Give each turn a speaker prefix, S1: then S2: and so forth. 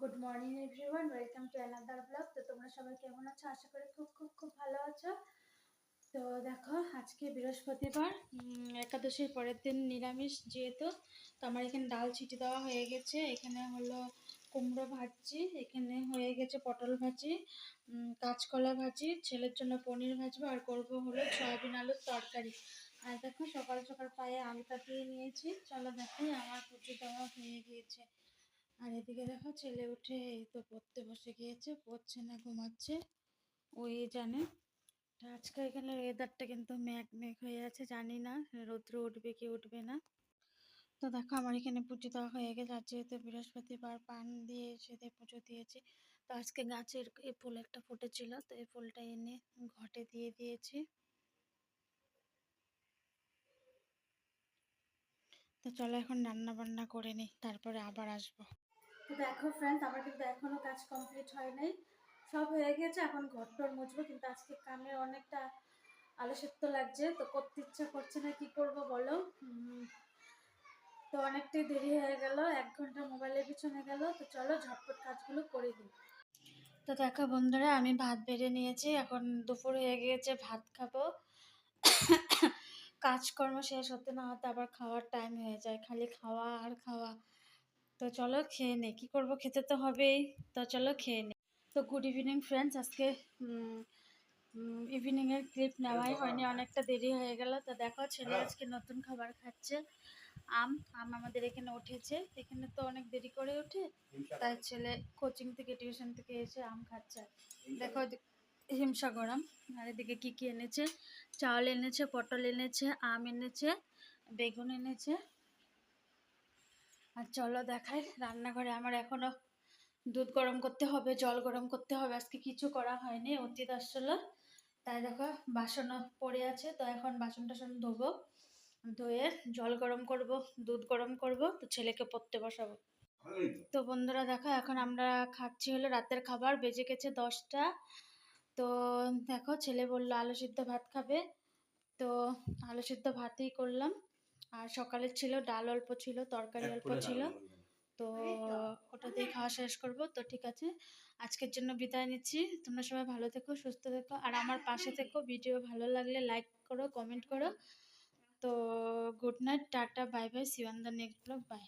S1: Good morning everyone, welcome to another blog. তো তোমরা সবাই কেমন আছো? আশা করি খুব খুব খুব ভালো আছো। তো দেখো, আজকে বৃহস্পতিবার, একাদশীর পরের দিন নিরামিষ যেহেতু, তো আমার এখানে ডাল ছিটি দেওয়া হয়ে গেছে। এখানে হলো কুমড়ো ভাজি, এখানে হয়ে গেছে পটল ভাজি, কাঁচকলা ভাজি, ছেলের জন্য পনির ভাজবো, আর করবো হলো সয়াবিন আলুর তরকারি। আর দেখো, সকাল সকাল পায়ে আলতা দিয়ে নিয়েছি। চলো দেখাই, আমার পুজো দেওয়া হয়ে গিয়েছে। আর এদিকে দেখো, ছেলে উঠে এই তো পড়তে বসে গিয়েছে, পড়ছে না ঘুমাচ্ছে, ওই জানে। তো আজকে এখানে ওয়েদারটা কিন্তু মেঘ মেঘ হয়ে আছে, জানি না রৌদ্র উঠবে কি উঠবে না। তো দেখো, আমার এখানে পুজো দেওয়া হয়ে গেছে। আর যেহেতু বৃহস্পতিবার, পান দিয়ে সেদে পুজো দিয়েছি। তো আজকে গাছের এই ফুল একটা ফুটেছিল, তো এই ফুলটা এনে ঘটে দিয়ে দিয়েছি। তো চলো এখন রান্না বান্না করে নিই, তারপরে আবার আসবো। তো দেখো ফ্রেন্ডস, আমার কিন্তু এখনো কাজ কমপ্লিট হয় নাই, সব হয়ে গেছে। এখন ঘরটর মুছবো, কিন্তু আজকে কামের অনেকটা আলসেত্ব লাগছে, তো করতে ইচ্ছা করছে না, কি করব বলো। তো অনেকটাই দেরি হয়ে গেল, 1 ঘন্টা মোবাইলের পিছনে গেল। তো চলো ঝটপট কাজগুলো করে দিই। তো দেখো বন্ধুরা, আমি ভাত বেড়ে নিয়েছি, এখন দুপুর হয়ে গিয়েছে, ভাত খাবো। কাজকর্ম শেষ হতে না হতে আবার খাওয়ার টাইম হয়ে যায়, খালি খাওয়া আর খাওয়া। তো চলো খেয়ে নে, কি করবো, খেতে তো হবেই। তো চলো খেয়ে নে। তো গুড ইভিনিং ফ্রেন্ডস, আজকে ইভিনিংয়ের ক্লিপ নেওয়াই হয়নি, অনেকটা দেরি হয়ে গেল। তো দেখো, ছেলে আজকে নতুন খাবার খাচ্ছে, আম। আম আমাদের এখানে উঠেছে, এখানে তো অনেক দেরি করে ওঠে, তাই ছেলে কোচিং থেকে টিউশন থেকে এসে আম খাচ্ছে। দেখো হিমসাগর আম। আর এদিকে কী কী এনেছে, চাল এনেছে, পটল এনেছে, আম এনেছে, বেগুন এনেছে। আর চলো দেখাই, রান্নাঘরে আমার এখনো দুধ গরম করতে হবে, জল গরম করতে হবে, আজকে কিছু করা হয়নি, অতীত আসছিল। তাই দেখো বাসনও পড়ে আছে, তো এখন বাসন টাসন ধোবো, ধুয়ে জল গরম করব, দুধ গরম করব, তো ছেলেকে পড়তে বসাবো। তো বন্ধুরা দেখো, এখন আমরা খাচ্ছি হলো রাতের খাবার, বেজে গেছে 10টা। তো দেখো, ছেলে বললো আলু সিদ্ধ ভাত খাবে, তো আলু সিদ্ধ ভাতই করলাম। আর সকালের ছিল ডাল, অল্প ছিল, তরকারি অল্প ছিল, তো ওটা দিয়ে খাওয়া শেষ করব। তো ঠিক আছে, আজকের জন্য বিদায় নিচ্ছি। তোমরা সবাই ভালো থেকো, সুস্থ থেকো, আর আমার পাশে থেকো। ভিডিও ভালো লাগলে লাইক করো, কমেন্ট করো। তো good night, tata, bye bye, see you on the next blog, by.